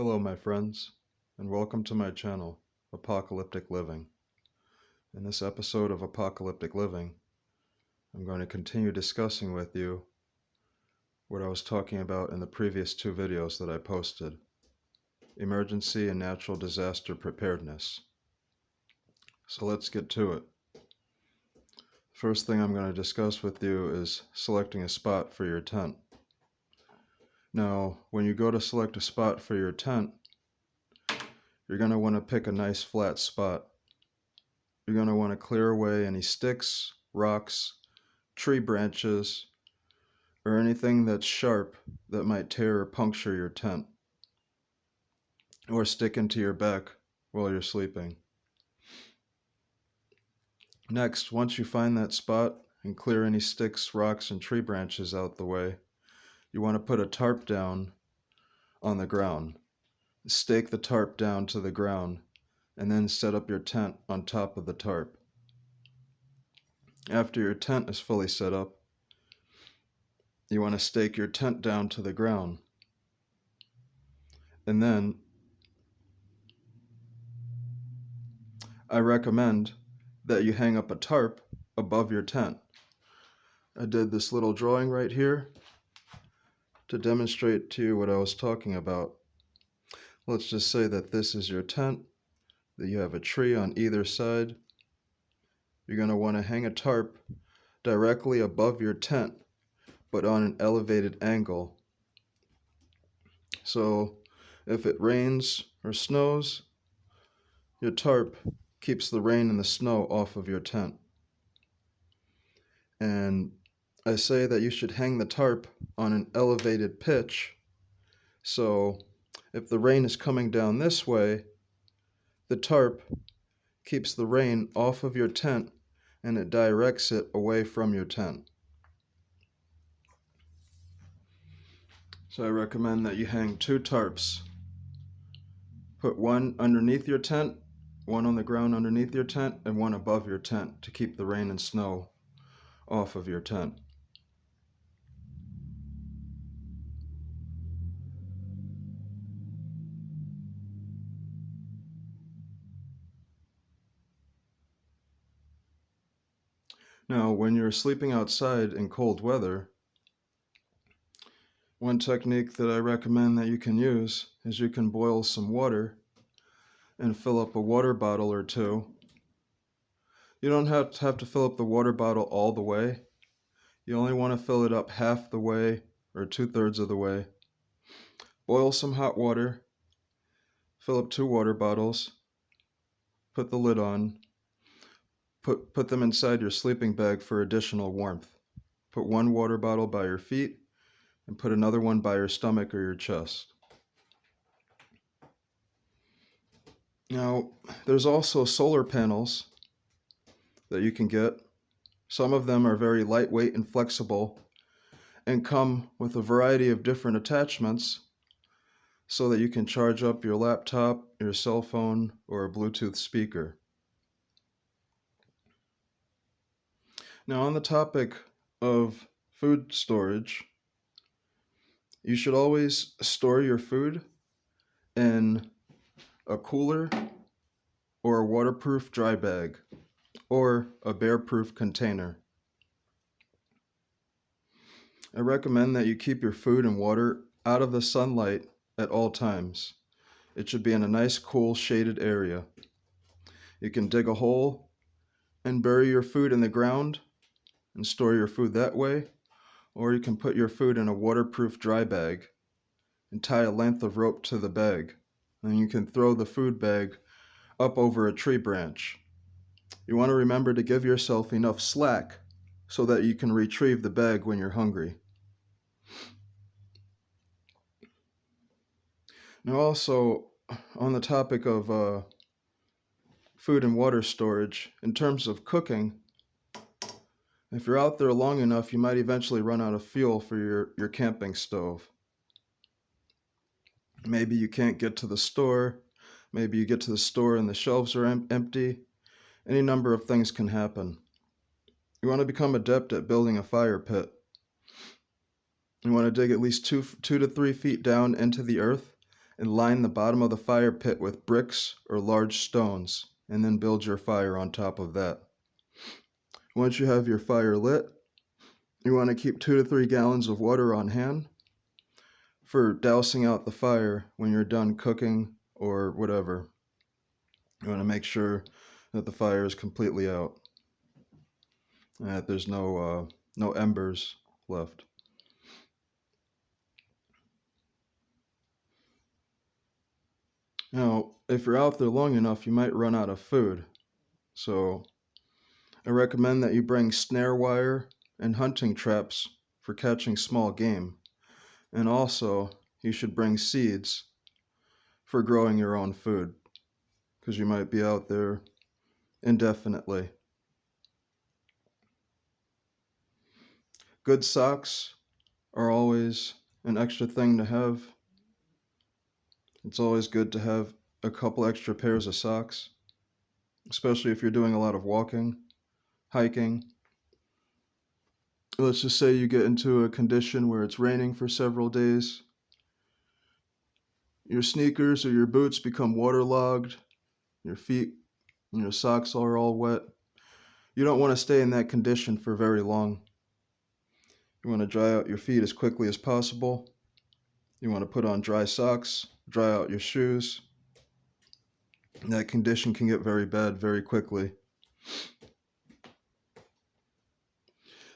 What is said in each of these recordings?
Hello my friends, and welcome to my channel, Apocalyptic Living. In this episode of Apocalyptic Living, I'm going to continue discussing with you what I was talking about in the previous two videos that I posted. Emergency and natural disaster preparedness. So let's get to it. First thing I'm going to discuss with you is selecting a spot for your tent. Now, when you go to select a spot for your tent, you're going to want to pick a nice flat spot. You're going to want to clear away any sticks, rocks, tree branches, or anything that's sharp that might tear or puncture your tent or stick into your back while you're sleeping. Next, once you find that spot and clear any sticks, rocks, and tree branches out the way, you want to put a tarp down on the ground. Stake the tarp down to the ground and then set up your tent on top of the tarp. After your tent is fully set up, you want to stake your tent down to the ground. And then I recommend that you hang up a tarp above your tent. I did this little drawing right here to demonstrate to you what I was talking about. Let's just say that this is your tent, that you have a tree on either side. You're going to want to hang a tarp directly above your tent, but on an elevated angle. So if it rains or snows, your tarp keeps the rain and the snow off of your tent. And I say that you should hang the tarp on an elevated pitch, so if the rain is coming down this way, the tarp keeps the rain off of your tent and it directs it away from your tent. So I recommend that you hang two tarps. Put one underneath your tent, one on the ground underneath your tent, and one above your tent to keep the rain and snow off of your tent. Now, when you're sleeping outside in cold weather, one technique that I recommend that you can use is you can boil some water and fill up a water bottle or two. You don't have to fill up the water bottle all the way. You only want to fill it up half the way or 2/3 of the way. Boil some hot water, fill up 2 water bottles, put the lid on, put them inside your sleeping bag for additional warmth. Put 1 water bottle by your feet and put another one by your stomach or your chest. Now, there's also solar panels that you can get. Some of them are very lightweight and flexible and come with a variety of different attachments so that you can charge up your laptop, your cell phone, or a Bluetooth speaker. Now, on the topic of food storage, you should always store your food in a cooler or a waterproof dry bag or a bear-proof container. I recommend that you keep your food and water out of the sunlight at all times. It should be in a nice, cool, shaded area. You can dig a hole and bury your food in the ground and store your food that way, or you can put your food in a waterproof dry bag and tie a length of rope to the bag. And you can throw the food bag up over a tree branch. You want to remember to give yourself enough slack so that you can retrieve the bag when you're hungry. Now also, on the topic of food and water storage, in terms of cooking, if you're out there long enough, you might eventually run out of fuel for your camping stove. Maybe you can't get to the store. Maybe you get to the store and the shelves are empty. Any number of things can happen. You want to become adept at building a fire pit. You want to dig at least 2 to 3 feet down into the earth and line the bottom of the fire pit with bricks or large stones, and then build your fire on top of that. Once you have your fire lit, you want to keep 2 to 3 gallons of water on hand for dousing out the fire when you're done cooking or whatever. You want to make sure that the fire is completely out and that there's no embers left. Now, if you're out there long enough, you might run out of food. So I recommend that you bring snare wire and hunting traps for catching small game. And also, you should bring seeds for growing your own food, because you might be out there indefinitely. Good socks are always an extra thing to have. It's always good to have a couple extra pairs of socks, especially if you're doing a lot of walking, hiking. Let's just say you get into a condition where it's raining for several days. Your sneakers or your boots become waterlogged, your feet and your socks are all wet. You don't want to stay in that condition for very long. You want to dry out your feet as quickly as possible. You want to put on dry socks, dry out your shoes. That condition can get very bad very quickly.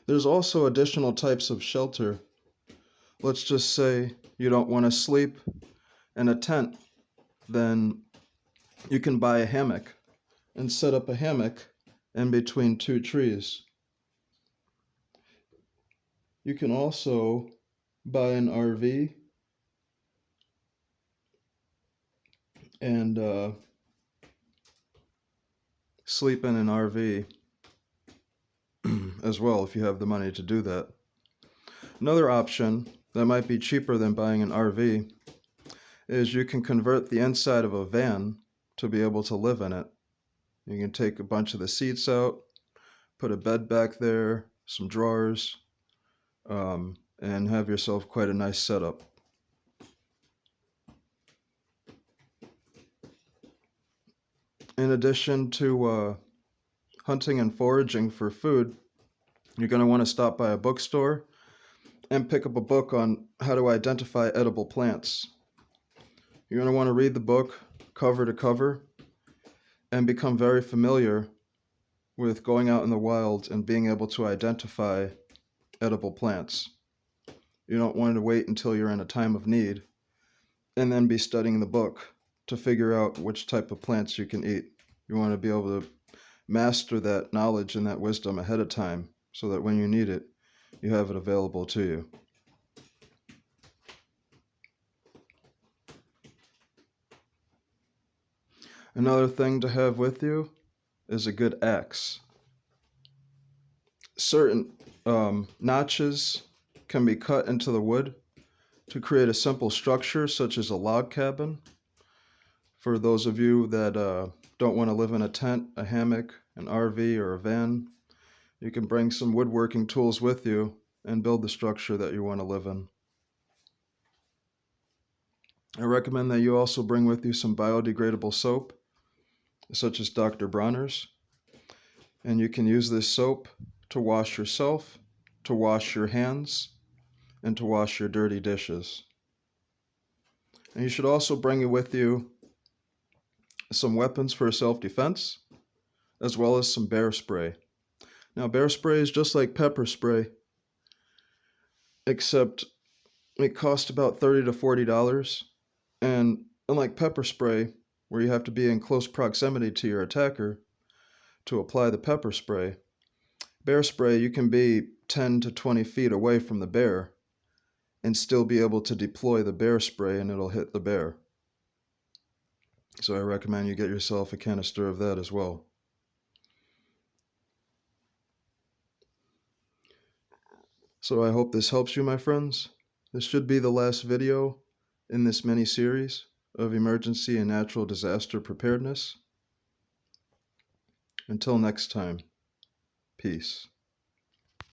There's also additional types of shelter. Let's just say you don't want to sleep in a tent, then you can buy a hammock and set up a hammock in between 2 trees. You can also buy an RV and sleep in an RV as well if you have the money to do that. Another option that might be cheaper than buying an RV is you can convert the inside of a van to be able to live in it. You can take a bunch of the seats out, put a bed back there, some drawers, and have yourself quite a nice setup. In addition to hunting and foraging for food, you're going to want to stop by a bookstore and pick up a book on how to identify edible plants. You're going to want to read the book cover to cover and become very familiar with going out in the wild and being able to identify edible plants. You don't want to wait until you're in a time of need and then be studying the book to figure out which type of plants you can eat. You want to be able to master that knowledge and that wisdom ahead of time so that when you need it, you have it available to you. Another thing to have with you is a good axe. Certain notches can be cut into the wood to create a simple structure such as a log cabin. For those of you that don't want to live in a tent, a hammock, an RV, or a van, you can bring some woodworking tools with you and build the structure that you want to live in. I recommend that you also bring with you some biodegradable soap, such as Dr. Bronner's, and you can use this soap to wash yourself, to wash your hands, and to wash your dirty dishes. And you should also bring with you some weapons for self-defense, as well as some bear spray. Now, bear spray is just like pepper spray, except it costs about $30 to $40. And unlike pepper spray, where you have to be in close proximity to your attacker to apply the pepper spray, bear spray, you can be 10 to 20 feet away from the bear and still be able to deploy the bear spray and it'll hit the bear. So I recommend you get yourself a canister of that as well. So I hope this helps you, my friends. This should be the last video in this mini-series of emergency and natural disaster preparedness. Until next time, peace.